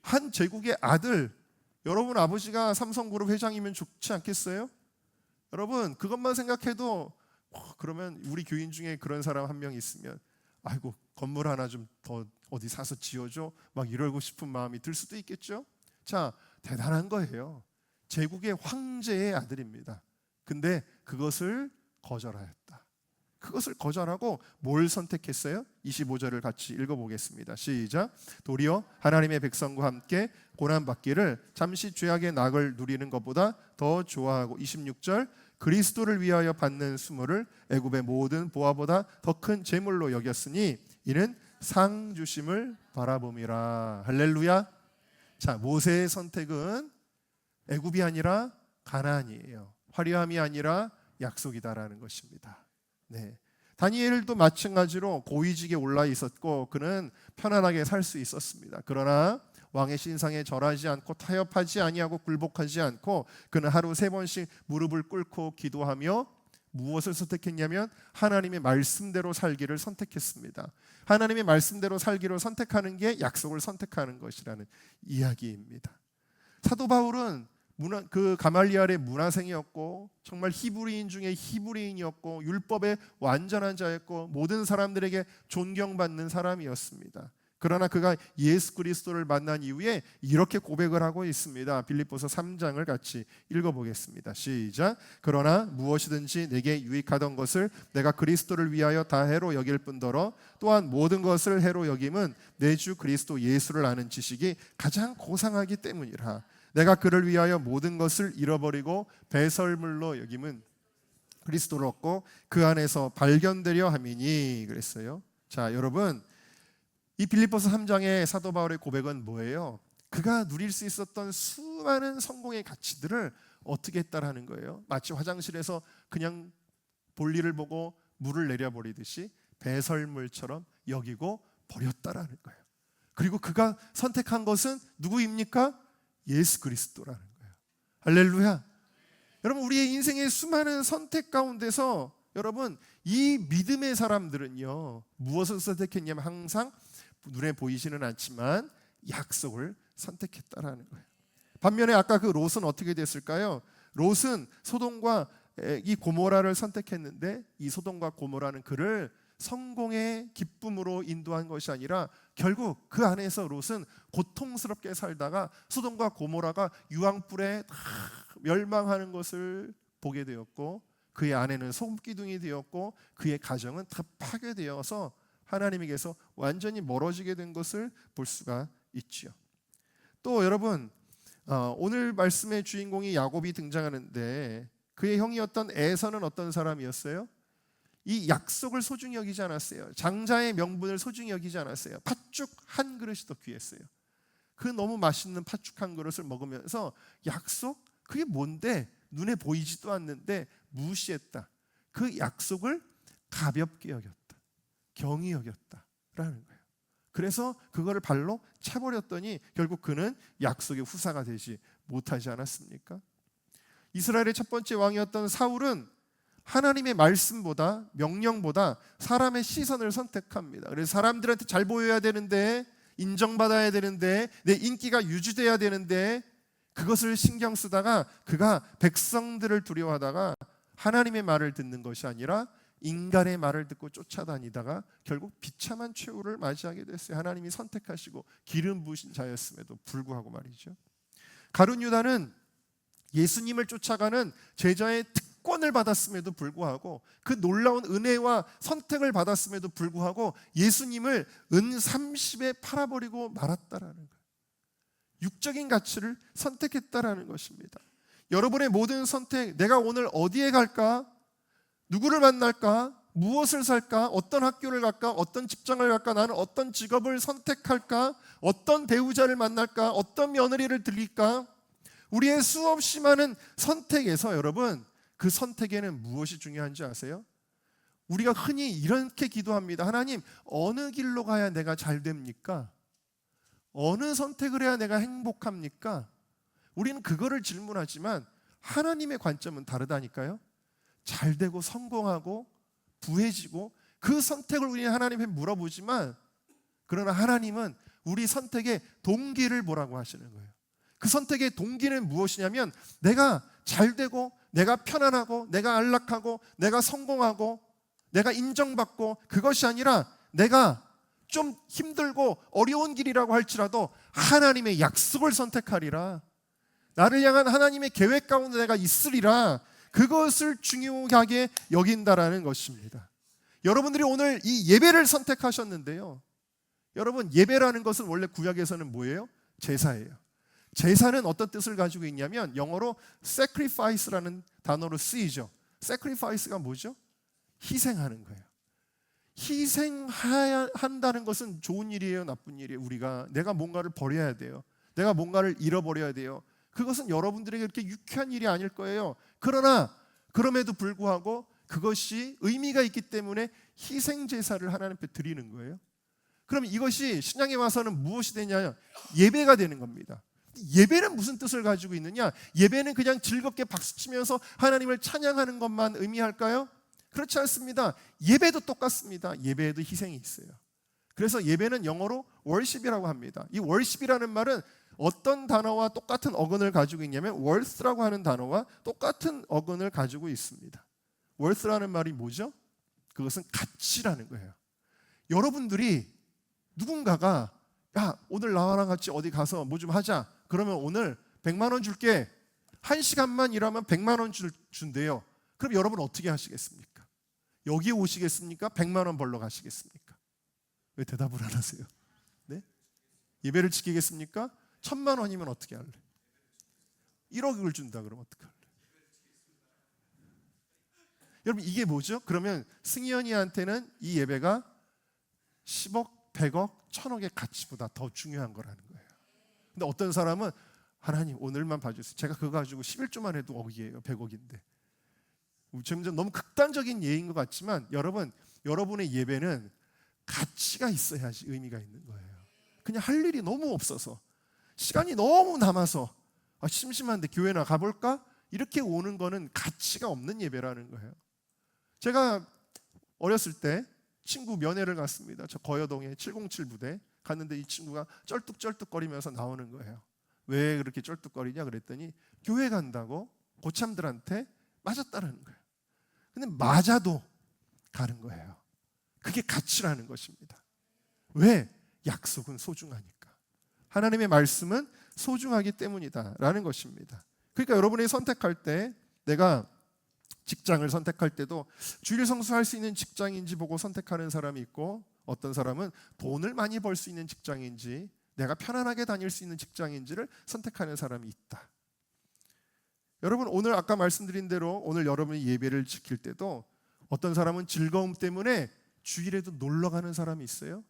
한 제국의 아들. 여러분 아버지가 삼성그룹 회장이면 좋지 않겠어요? 여러분 그것만 생각해도 그러면 우리 교인 중에 그런 사람 한 명 있으면 아이고 건물 하나 좀 더 어디 사서 지어줘 막 이러고 싶은 마음이 들 수도 있겠죠. 자, 대단한 거예요. 제국의 황제의 아들입니다. 근데 그것을 거절하였다. 그것을 거절하고 뭘 선택했어요? 25절을 같이 읽어보겠습니다. 시작. 도리어 하나님의 백성과 함께 고난받기를 잠시 죄악의 낙을 누리는 것보다 더 좋아하고, 26절, 그리스도를 위하여 받는 수모를 애굽의 모든 보화보다 더 큰 재물로 여겼으니 이는 상 주심을 바라봄이라. 할렐루야. 자, 모세의 선택은 애굽이 아니라 가나안이에요. 화려함이 아니라 약속이다라는 것입니다. 네. 다니엘도 마찬가지로 고위직에 올라 있었고 그는 편안하게 살 수 있었습니다. 그러나 왕의 신상에 절하지 않고 타협하지 아니하고 굴복하지 않고 그는 하루 3번씩 무릎을 꿇고 기도하며 무엇을 선택했냐면 하나님의 말씀대로 살기를 선택했습니다. 하나님의 말씀대로 살기를 선택하는 게 약속을 선택하는 것이라는 이야기입니다. 사도 바울은 그 가말리알의 문화생이었고 정말 히브리인 중에 히브리인이었고 율법의 완전한 자였고 모든 사람들에게 존경받는 사람이었습니다. 그러나 그가 예수 그리스도를 만난 이후에 이렇게 고백을 하고 있습니다. 빌립보서 3장을 같이 읽어보겠습니다. 시작. 그러나 무엇이든지 내게 유익하던 것을 내가 그리스도를 위하여 다 해로 여길 뿐더러 또한 모든 것을 해로 여김은 내 주 그리스도 예수를 아는 지식이 가장 고상하기 때문이라. 내가 그를 위하여 모든 것을 잃어버리고 배설물로 여김은 그리스도를 얻고 그 안에서 발견되려 함이니 그랬어요. 자, 여러분 이 빌립보서 3장의 사도 바울의 고백은 뭐예요? 그가 누릴 수 있었던 수많은 성공의 가치들을 어떻게 했다라는 거예요. 마치 화장실에서 그냥 볼일을 보고 물을 내려버리듯이 배설물처럼 여기고 버렸다라는 거예요. 그리고 그가 선택한 것은 누구입니까? 예수 그리스도라는 거예요. 할렐루야. 여러분, 우리의 인생의 수많은 선택 가운데서 여러분, 이 믿음의 사람들은요, 무엇을 선택했냐면 항상 눈에 보이지는 않지만 약속을 선택했다라는 거예요. 반면에 아까 그 롯은 어떻게 됐을까요? 롯은 소돔과 이 고모라를 선택했는데 이 소돔과 고모라는 그를 성공의 기쁨으로 인도한 것이 아니라 결국 그 안에서 롯은 고통스럽게 살다가 소돔과 고모라가 유황불에 다 멸망하는 것을 보게 되었고, 그의 아내는 소금기둥이 되었고, 그의 가정은 다 파괴되어서 하나님에게서 완전히 멀어지게 된 것을 볼 수가 있죠. 또 여러분, 오늘 말씀의 주인공이 야곱이 등장하는데 그의 형이었던 에서는 어떤 사람이었어요? 이 약속을 소중히 여기지 않았어요. 장자의 명분을 소중히 여기지 않았어요. 팥죽 한 그릇이 더 귀했어요. 그 너무 맛있는 팥죽 한 그릇을 먹으면서 약속? 그게 뭔데? 눈에 보이지도 않는데 무시했다. 그 약속을 가볍게 여겼다. 경히 여겼다라는 거예요. 그래서 그거를 발로 차버렸더니 결국 그는 약속의 후사가 되지 못하지 않았습니까? 이스라엘의 첫 번째 왕이었던 사울은 하나님의 말씀보다, 명령보다 사람의 시선을 선택합니다. 그래서 사람들한테 잘 보여야 되는데, 인정받아야 되는데, 내 인기가 유지돼야 되는데, 그것을 신경 쓰다가 그가 백성들을 두려워하다가 하나님의 말을 듣는 것이 아니라 인간의 말을 듣고 쫓아다니다가 결국 비참한 최후를 맞이하게 됐어요. 하나님이 선택하시고 기름 부으신 자였음에도 불구하고 말이죠. 가룟 유다는 예수님을 쫓아가는 제자의 특권을 받았음에도 불구하고, 그 놀라운 은혜와 선택을 받았음에도 불구하고 예수님을 은 30에 팔아버리고 말았다라는 거예요. 육적인 가치를 선택했다라는 것입니다. 여러분의 모든 선택, 내가 오늘 어디에 갈까? 누구를 만날까? 무엇을 살까? 어떤 학교를 갈까? 어떤 직장을 갈까? 나는 어떤 직업을 선택할까? 어떤 배우자를 만날까? 어떤 며느리를 들릴까? 우리의 수없이 많은 선택에서 여러분, 그 선택에는 무엇이 중요한지 아세요? 우리가 흔히 이렇게 기도합니다. 하나님, 어느 길로 가야 내가 잘 됩니까? 어느 선택을 해야 내가 행복합니까? 우리는 그거를 질문하지만 하나님의 관점은 다르다니까요. 잘 되고 성공하고 부해지고 그 선택을 우리는 하나님께 물어보지만, 그러나 하나님은 우리 선택의 동기를 뭐라고 하시는 거예요. 그 선택의 동기는 무엇이냐면 내가 잘 되고 내가 편안하고 내가 안락하고 내가 성공하고 내가 인정받고, 그것이 아니라 내가 좀 힘들고 어려운 길이라고 할지라도 하나님의 약속을 선택하리라, 나를 향한 하나님의 계획 가운데 내가 있으리라, 그것을 중요하게 여긴다라는 것입니다. 여러분들이 오늘 이 예배를 선택하셨는데요, 여러분, 예배라는 것은 원래 구약에서는 뭐예요? 제사예요. 제사는 어떤 뜻을 가지고 있냐면 영어로 sacrifice라는 단어로 쓰이죠. sacrifice가 뭐죠? 희생하는 거예요. 희생한다는 것은 좋은 일이에요, 나쁜 일이에요? 내가 뭔가를 버려야 돼요. 내가 뭔가를 잃어버려야 돼요. 그것은 여러분들에게 그렇게 유쾌한 일이 아닐 거예요. 그러나 그럼에도 불구하고 그것이 의미가 있기 때문에 희생 제사를 하나님 앞에 드리는 거예요. 그럼 이것이 신앙에 와서는 무엇이 되냐? 예배가 되는 겁니다. 예배는 무슨 뜻을 가지고 있느냐? 예배는 그냥 즐겁게 박수치면서 하나님을 찬양하는 것만 의미할까요? 그렇지 않습니다. 예배도 똑같습니다. 예배에도 희생이 있어요. 그래서 예배는 영어로 worship이라고 합니다. 이 worship이라는 말은 어떤 단어와 똑같은 어근을 가지고 있냐면 worth라고 하는 단어와 똑같은 어근을 가지고 있습니다. worth라는 말이 뭐죠? 그것은 가치라는 거예요. 여러분들이 누군가가 야, 오늘 나와랑 같이 어디 가서 뭐 좀 하자. 그러면 오늘 100만 원 줄게. 1시간만 일하면 100만 원 준대요. 그럼 여러분 어떻게 하시겠습니까? 여기 오시겠습니까? 100만 원 벌러 가시겠습니까? 왜 대답을 안 하세요? 네? 예배를 지키겠습니까? 1000만 원이면 어떻게 할래? 1억을 준다 그러면 어떻게 할래? 여러분, 이게 뭐죠? 그러면 승현이한테는 이 예배가 10억, 100억, 1000억의 가치보다 더 중요한 거라는 거예요. 근데 어떤 사람은 하나님 오늘만 봐주세요. 제가 그거 가지고 11조만 해도 억이에요. 100억인데. 점점 너무 극단적인 예인 것 같지만 여러분, 여러분의 예배는 가치가 있어야지 의미가 있는 거예요. 그냥 할 일이 너무 없어서, 시간이 너무 남아서 심심한데 교회나 가볼까? 이렇게 오는 거는 가치가 없는 예배라는 거예요. 제가 어렸을 때 친구 면회를 갔습니다. 저 거여동에 707 부대 갔는데 이 친구가 쩔뚝쩔뚝거리면서 나오는 거예요. 왜 그렇게 쩔뚝거리냐 그랬더니 교회 간다고 고참들한테 맞았다라는 거예요. 근데 맞아도 가는 거예요. 그게 가치라는 것입니다. 왜? 약속은 소중하니까. 하나님의 말씀은 소중하기 때문이다라는 것입니다. 그러니까 여러분이 선택할 때, 내가 직장을 선택할 때도 주일 성수할 수 있는 직장인지 보고 선택하는 사람이 있고, 어떤 사람은 돈을 많이 벌 수 있는 직장인지, 내가 편안하게 다닐 수 있는 직장인지를 선택하는 사람이 있다. 여러분, 오늘 아까 말씀드린 대로 오늘 여러분이 예배를 지킬 때도 어떤 사람은 즐거움 때문에 주일에도 놀러 가는 사람이 있어요.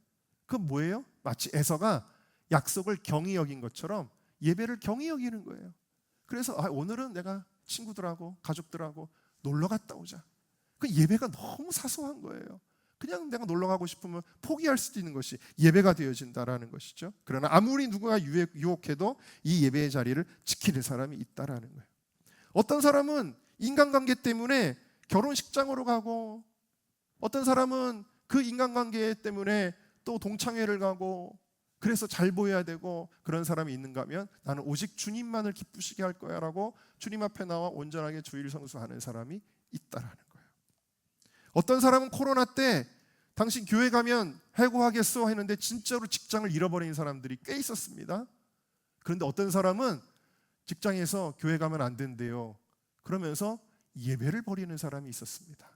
그건 뭐예요? 마치 에서가 약속을 경히 여긴 것처럼 예배를 경히 여기는 거예요. 그래서 오늘은 내가 친구들하고 가족들하고 놀러 갔다 오자. 그 예배가 너무 사소한 거예요. 그냥 내가 놀러 가고 싶으면 포기할 수도 있는 것이 예배가 되어진다라는 것이죠. 그러나 아무리 누구가 유혹해도 이 예배의 자리를 지키는 사람이 있다라는 거예요. 어떤 사람은 인간관계 때문에 결혼식장으로 가고, 어떤 사람은 그 인간관계 때문에 또 동창회를 가고, 그래서 잘 보여야 되고, 그런 사람이 있는가 하면 나는 오직 주님만을 기쁘시게 할 거야 라고 주님 앞에 나와 온전하게 주일 성수하는 사람이 있다라는 거예요. 어떤 사람은 코로나 때 당신 교회 가면 해고하겠어 했는데 진짜로 직장을 잃어버린 사람들이 꽤 있었습니다. 그런데 어떤 사람은 직장에서 교회 가면 안 된대요. 그러면서 예배를 버리는 사람이 있었습니다.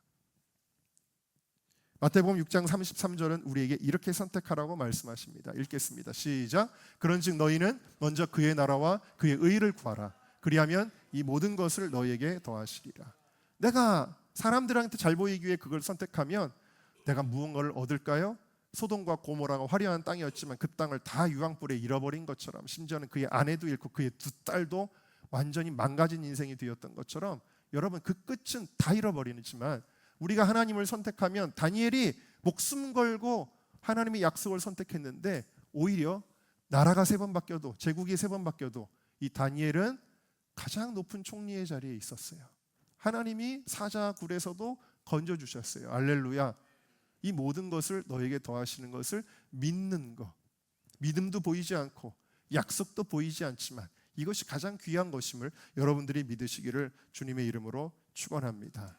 마태복음 6장 33절은 우리에게 이렇게 선택하라고 말씀하십니다. 읽겠습니다. 시작. 그런즉 너희는 먼저 그의 나라와 그의 의를 구하라. 그리하면 이 모든 것을 너희에게 더하시리라. 내가 사람들한테 잘 보이기 위해 그걸 선택하면 내가 무언가를 얻을까요? 소돔과 고모라가 화려한 땅이었지만 그 땅을 다 유황불에 잃어버린 것처럼, 심지어는 그의 아내도 잃고 그의 두 딸도 완전히 망가진 인생이 되었던 것처럼, 여러분 그 끝은 다 잃어버리지만 우리가 하나님을 선택하면, 다니엘이 목숨 걸고 하나님의 약속을 선택했는데 오히려 나라가 3번 바뀌어도, 제국이 3번 바뀌어도 이 다니엘은 가장 높은 총리의 자리에 있었어요. 하나님이 사자굴에서도 건져주셨어요. 할렐루야. 이 모든 것을 너에게 더하시는 것을 믿는 것, 믿음도 보이지 않고 약속도 보이지 않지만 이것이 가장 귀한 것임을 여러분들이 믿으시기를 주님의 이름으로 축원합니다.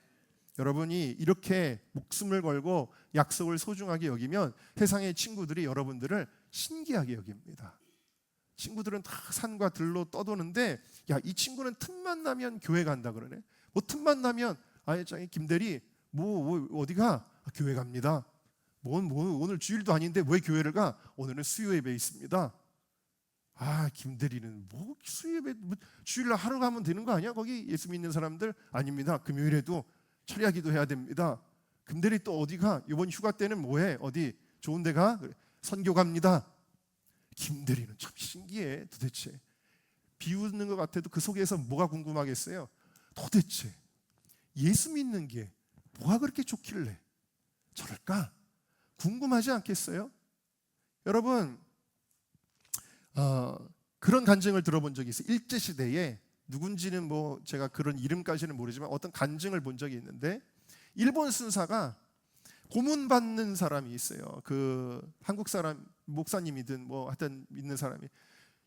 여러분이 이렇게 목숨을 걸고 약속을 소중하게 여기면 세상의 친구들이 여러분들을 신기하게 여깁니다. 친구들은 다 산과 들로 떠도는데, 야, 이 친구는 틈만 나면 교회 간다 그러네. 뭐 틈만 나면 아예장이 김대리 뭐 어디가? 교회 갑니다. 오늘 주일도 아닌데 왜 교회를 가? 오늘은 수요 예배 있습니다. 김대리는 뭐 수요 예배, 주일날 하루 가면 되는 거 아니야? 거기 예수 믿는 사람들. 아닙니다. 금요일에도 철야기도 해야 됩니다. 금대리 또 어디가? 이번 휴가 때는 뭐해? 어디 좋은 데 가? 선교 갑니다. 김대리는 참 신기해. 도대체 비웃는 것 같아도 그 속에서 뭐가 궁금하겠어요? 도대체 예수 믿는 게 뭐가 그렇게 좋길래 저럴까? 궁금하지 않겠어요? 여러분, 그런 간증을 들어본 적이 있어요. 일제시대에 누군지는 제가 그런 이름까지는 모르지만 어떤 간증을 본 적이 있는데, 일본 순사가 고문받는 사람이 있어요. 그 한국 사람, 목사님이든 하여튼 믿는 사람이,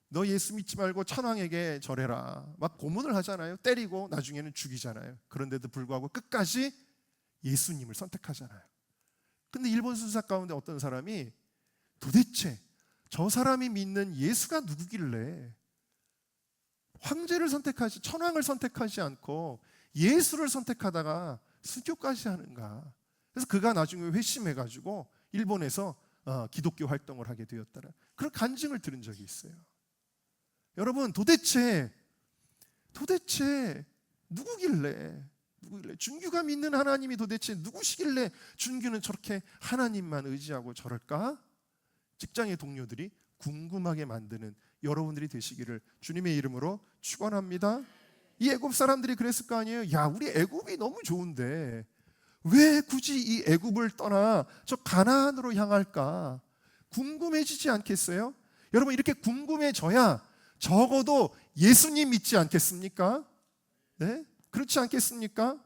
너 예수 믿지 말고 천황에게 절해라, 막 고문을 하잖아요. 때리고 나중에는 죽이잖아요. 그런데도 불구하고 끝까지 예수님을 선택하잖아요. 근데 일본 순사 가운데 어떤 사람이 도대체 저 사람이 믿는 예수가 누구길래 황제를 선택하지, 천황을 선택하지 않고 예수를 선택하다가 순교까지 하는가. 그래서 그가 나중에 회심해가지고 일본에서 기독교 활동을 하게 되었다는 그런 간증을 들은 적이 있어요. 여러분, 도대체 누구길래 준규가 믿는 하나님이 도대체 누구시길래 준규는 저렇게 하나님만 의지하고 저럴까? 직장의 동료들이 궁금하게 만드는 여러분들이 되시기를 주님의 이름으로 축원합니다. 이 애굽 사람들이 그랬을 거 아니에요. 야, 우리 애굽이 너무 좋은데 왜 굳이 이 애굽을 떠나 저 가나안으로 향할까? 궁금해지지 않겠어요? 여러분 이렇게 궁금해져야 적어도 예수님 믿지 않겠습니까? 네? 그렇지 않겠습니까?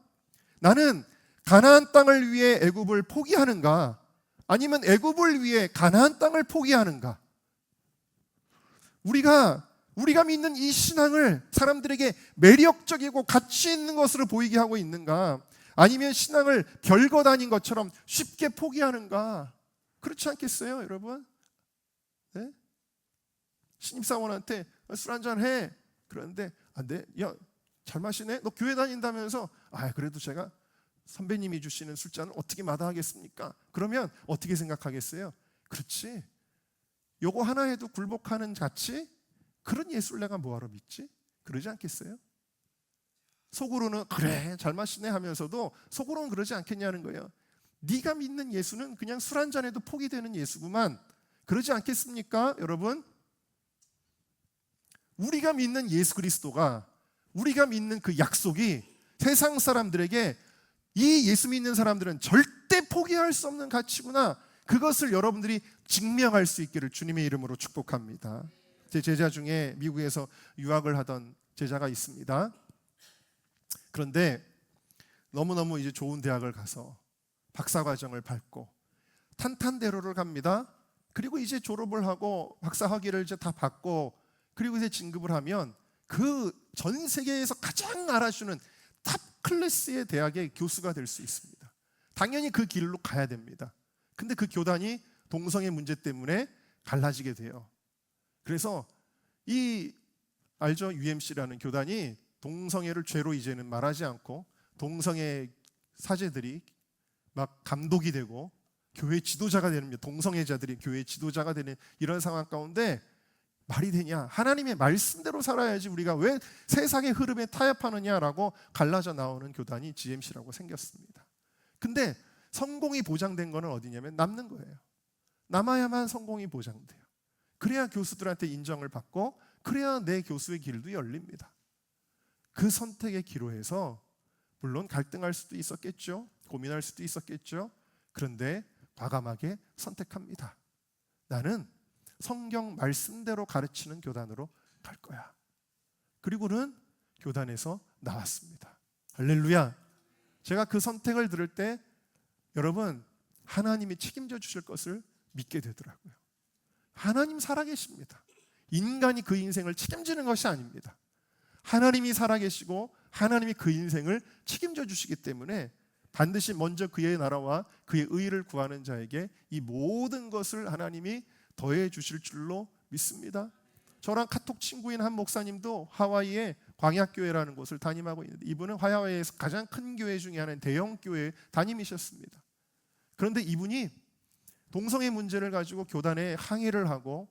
나는 가나안 땅을 위해 애굽을 포기하는가? 아니면 애굽을 위해 가나안 땅을 포기하는가? 우리가 믿는 이 신앙을 사람들에게 매력적이고 가치 있는 것으로 보이게 하고 있는가? 아니면 신앙을 별것 아닌 것처럼 쉽게 포기하는가? 그렇지 않겠어요, 여러분? 네? 신입사원한테 술 한잔 해. 그런데 안 돼. 야, 잘 마시네. 너 교회 다닌다면서. 그래도 제가 선배님이 주시는 술잔을 어떻게 마다하겠습니까? 그러면 어떻게 생각하겠어요? 그렇지. 요거 하나에도 굴복하는 가치? 그런 예수를 내가 뭐하러 믿지? 그러지 않겠어요? 속으로는 그래 잘 마시네 하면서도 속으로는 그러지 않겠냐는 거예요. 네가 믿는 예수는 그냥 술 한 잔에도 포기되는 예수구만. 그러지 않겠습니까, 여러분? 우리가 믿는 예수 그리스도가, 우리가 믿는 그 약속이 세상 사람들에게 이 예수 믿는 사람들은 절대 포기할 수 없는 가치구나, 그것을 여러분들이 증명할 수 있기를 주님의 이름으로 축복합니다. 제 제자 중에 미국에서 유학을 하던 제자가 있습니다. 그런데 너무너무 이제 좋은 대학을 가서 박사과정을 밟고 탄탄대로를 갑니다. 그리고 이제 졸업을 하고 박사 학위를 이제 다 받고 그리고 이제 진급을 하면 그 전 세계에서 가장 알아주는 탑 클래스의 대학의 교수가 될 수 있습니다. 당연히 그 길로 가야 됩니다. 근데 그 교단이 동성애 문제 때문에 갈라지게 돼요. 그래서 알죠? UMC라는 교단이 동성애를 죄로 이제는 말하지 않고 동성애 사제들이 막 감독이 되고 교회 지도자가 되는, 동성애자들이 교회 지도자가 되는 이런 상황 가운데 말이 되냐? 하나님의 말씀대로 살아야지 우리가 왜 세상의 흐름에 타협하느냐라고 갈라져 나오는 교단이 GMC라고 생겼습니다. 근데 성공이 보장된 거는 어디냐면 남는 거예요. 남아야만 성공이 보장돼요. 그래야 교수들한테 인정을 받고 그래야 내 교수의 길도 열립니다. 그 선택의 기로에서 물론 갈등할 수도 있었겠죠. 고민할 수도 있었겠죠. 그런데 과감하게 선택합니다. 나는 성경 말씀대로 가르치는 교단으로 갈 거야. 그리고는 교단에서 나왔습니다. 할렐루야. 제가 그 선택을 들을 때 여러분 하나님이 책임져 주실 것을 믿게 되더라고요. 하나님 살아계십니다. 인간이 그 인생을 책임지는 것이 아닙니다. 하나님이 살아계시고 하나님이 그 인생을 책임져 주시기 때문에 반드시 먼저 그의 나라와 그의 의를 구하는 자에게 이 모든 것을 하나님이 더해 주실 줄로 믿습니다. 저랑 카톡 친구인 한 목사님도 하와이에 광약교회라는 곳을 담임하고 있는데 이분은 하와이에서 가장 큰 교회 중에 하나인 대형 교회 담임이셨습니다. 그런데 이분이 동성애 문제를 가지고 교단에 항의를 하고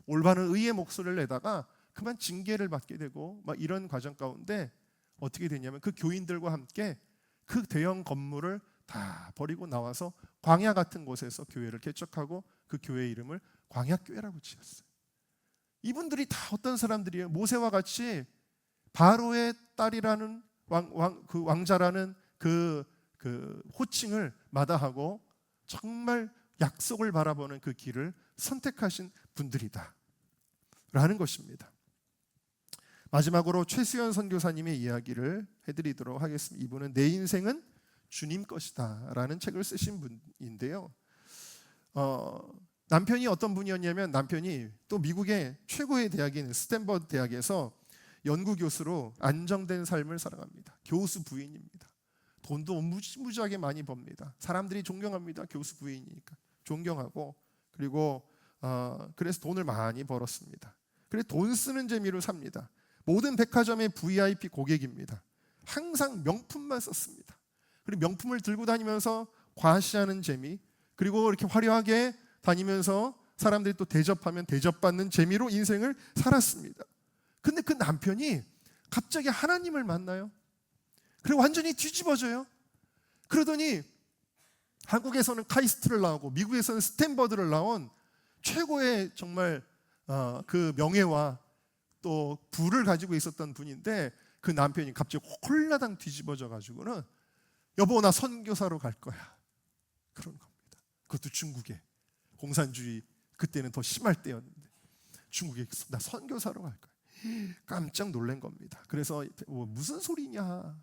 올바른 의의 목소리를 내다가 그만 징계를 받게 되고 막 이런 과정 가운데 어떻게 됐냐면 그 교인들과 함께 그 대형 건물을 다 버리고 나와서 광야 같은 곳에서 교회를 개척하고 그 교회 이름을 광야교회라고 지었어요. 이분들이 다 어떤 사람들이에요? 모세와 같이 바로의 딸이라는 그 왕자라는 그 호칭을 마다하고 정말 약속을 바라보는 그 길을 선택하신 분들이다 라는 것입니다. 마지막으로 최수연 선교사님의 이야기를 해드리도록 하겠습니다. 이분은 내 인생은 주님 것이다 라는 책을 쓰신 분인데요. 남편이 어떤 분이었냐면 남편이 또 미국의 최고의 대학인 스탠퍼드 대학에서 연구교수로 안정된 삶을 살아갑니다. 교수 부인입니다. 돈도 무지무지하게 많이 법니다. 사람들이 존경합니다. 교수 부인이니까 존경하고 그리고 그래서 돈을 많이 벌었습니다. 그래서 돈 쓰는 재미로 삽니다. 모든 백화점의 VIP 고객입니다. 항상 명품만 썼습니다. 그리고 명품을 들고 다니면서 과시하는 재미, 그리고 이렇게 화려하게 다니면서 사람들이 또 대접하면 대접받는 재미로 인생을 살았습니다. 근데 그 남편이 갑자기 하나님을 만나요. 그리고 완전히 뒤집어져요. 그러더니 한국에서는 카이스트를 나오고 미국에서는 스탠퍼드를 나온 최고의 정말 그 명예와 또 부를 가지고 있었던 분인데 그 남편이 갑자기 홀라당 뒤집어져 가지고는 여보 나 선교사로 갈 거야 그런 겁니다. 그것도 중국에 공산주의 그때는 더 심할 때였는데 중국에 나 선교사로 갈 거야. 깜짝 놀란 겁니다. 그래서 무슨 소리냐,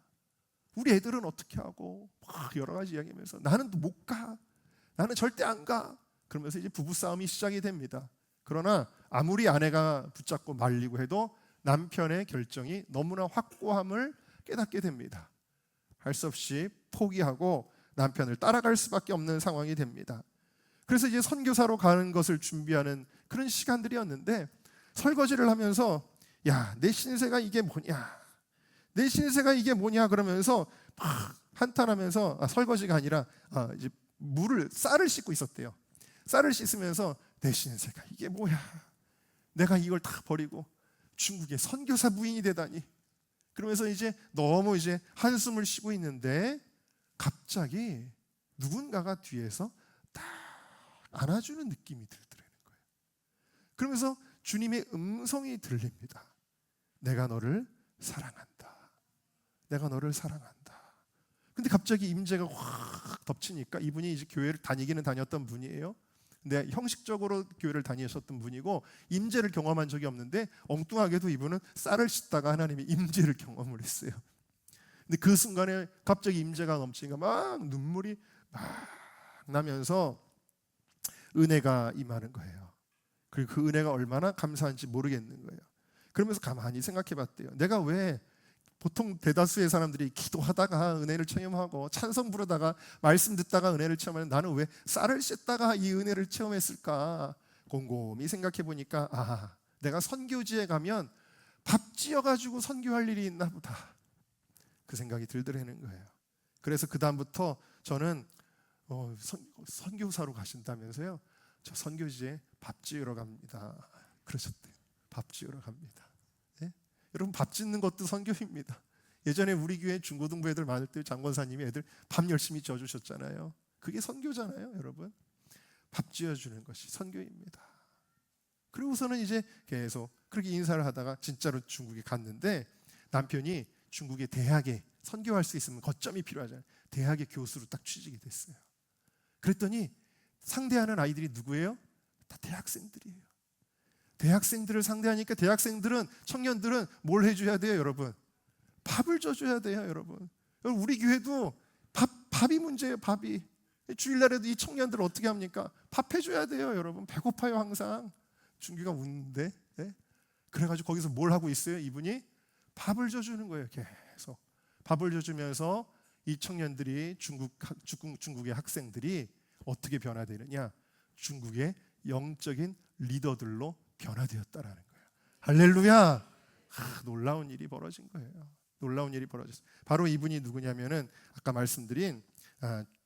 우리 애들은 어떻게 하고 막 여러 가지 이야기하면서 나는 못 가, 나는 절대 안 가. 그러면서 이제 부부싸움이 시작이 됩니다. 그러나 아무리 아내가 붙잡고 말리고 해도 남편의 결정이 너무나 확고함을 깨닫게 됩니다. 할 수 없이 포기하고 남편을 따라갈 수밖에 없는 상황이 됩니다. 그래서 이제 선교사로 가는 것을 준비하는 그런 시간들이었는데, 설거지를 하면서 야, 내 신세가 이게 뭐냐, 내 신세가 이게 뭐냐 그러면서 막 한탄하면서, 설거지가 아니라 이제 쌀을 씻고 있었대요. 쌀을 씻으면서 내 신세가 이게 뭐야, 내가 이걸 다 버리고 중국의 선교사 부인이 되다니. 그러면서 이제 너무 이제 한숨을 쉬고 있는데 갑자기 누군가가 뒤에서 딱 안아주는 느낌이 들더라는 거예요. 그러면서 주님의 음성이 들립니다. 내가 너를 사랑한다. 내가 너를 사랑한다. 근데 갑자기 임재가 확 덮치니까, 이분이 이제 교회를 다니기는 다녔던 분이에요. 근데 형식적으로 교회를 다니셨던 분이고 임재를 경험한 적이 없는데, 엉뚱하게도 이분은 쌀을 씻다가 하나님의 임재를 경험을 했어요. 근데 그 순간에 갑자기 임재가 넘치니까 막 눈물이 막 나면서 은혜가 임하는 거예요. 그리고 그 은혜가 얼마나 감사한지 모르겠는 거예요. 그러면서 가만히 생각해 봤대요. 내가 왜 보통 대다수의 사람들이 기도하다가 은혜를 체험하고 찬송 부르다가 말씀 듣다가 은혜를 체험하는, 나는 왜 쌀을 씻다가 이 은혜를 체험했을까? 곰곰이 생각해 보니까 내가 선교지에 가면 밥 지어가지고 선교할 일이 있나 보다, 그 생각이 들더라는 거예요. 그래서 그 다음부터 저는 선교사로 가신다면서요, 저 선교지에 밥 지으러 갑니다. 그러셨대요. 밥 지으러 갑니다. 여러분, 밥 짓는 것도 선교입니다. 예전에 우리 교회 중고등부 애들 많을 때 장권사님이 애들 밥 열심히 쪄주셨잖아요. 그게 선교잖아요, 여러분. 밥 지어주는 것이 선교입니다. 그리고서는 이제 계속 그렇게 인사를 하다가 진짜로 중국에 갔는데, 남편이 중국의 대학에 선교할 수 있으면 거점이 필요하잖아요. 대학의 교수로 딱 취직이 됐어요. 그랬더니 상대하는 아이들이 누구예요? 다 대학생들이에요. 대학생들을 상대하니까 대학생들은, 청년들은 뭘 해줘야 돼요, 여러분? 밥을 줘줘야 돼요, 여러분. 우리 교회도 밥이 문제예요, 밥이. 주일날에도 이 청년들 어떻게 합니까? 밥 해줘야 돼요, 여러분. 배고파요, 항상. 준규가 웃는데. 그래가지고 거기서 뭘 하고 있어요, 이분이? 밥을 줘주는 거예요, 계속. 밥을 줘주면서 이 청년들이, 중국의 학생들이 어떻게 변화되느냐? 중국의 영적인 리더들로 변화되었다라는 거예요. 할렐루야! 놀라운 일이 벌어진 거예요. 놀라운 일이 벌어졌어요. 바로 이분이 누구냐면은 아까 말씀드린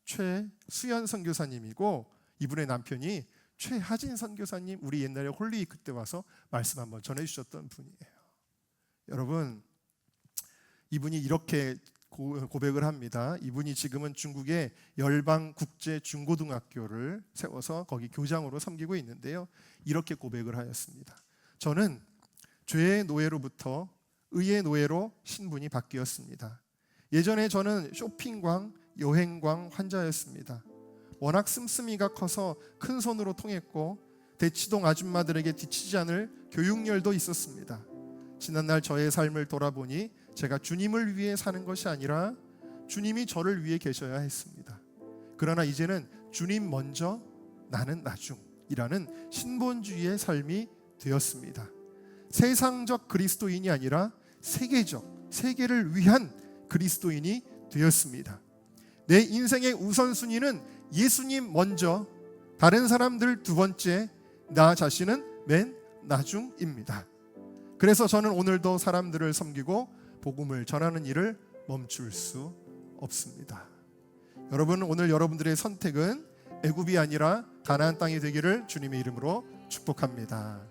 최수연 선교사님이고, 이분의 남편이 최하진 선교사님, 우리 옛날에 홀리위크 때 와서 말씀 한번 전해주셨던 분이에요. 여러분, 이분이 이렇게 고백을 합니다. 이분이 지금은 중국의 열방국제중고등학교를 세워서 거기 교장으로 섬기고 있는데요, 이렇게 고백을 하였습니다. 저는 죄의 노예로부터 의의 노예로 신분이 바뀌었습니다. 예전에 저는 쇼핑광, 여행광 환자였습니다. 워낙 씀씀이가 커서 큰 손으로 통했고 대치동 아줌마들에게 뒤치지 않을 교육열도 있었습니다. 지난날 저의 삶을 돌아보니 제가 주님을 위해 사는 것이 아니라 주님이 저를 위해 계셔야 했습니다. 그러나 이제는 주님 먼저 나는 나중이라는 신본주의의 삶이 되었습니다. 세상적 그리스도인이 아니라 세계적, 세계를 위한 그리스도인이 되었습니다. 내 인생의 우선순위는 예수님 먼저, 다른 사람들 두 번째, 나 자신은 맨 나중입니다. 그래서 저는 오늘도 사람들을 섬기고 복음을 전하는 일을 멈출 수 없습니다. 여러분, 오늘 여러분들의 선택은 애굽이 아니라 가나안 땅이 되기를 주님의 이름으로 축복합니다.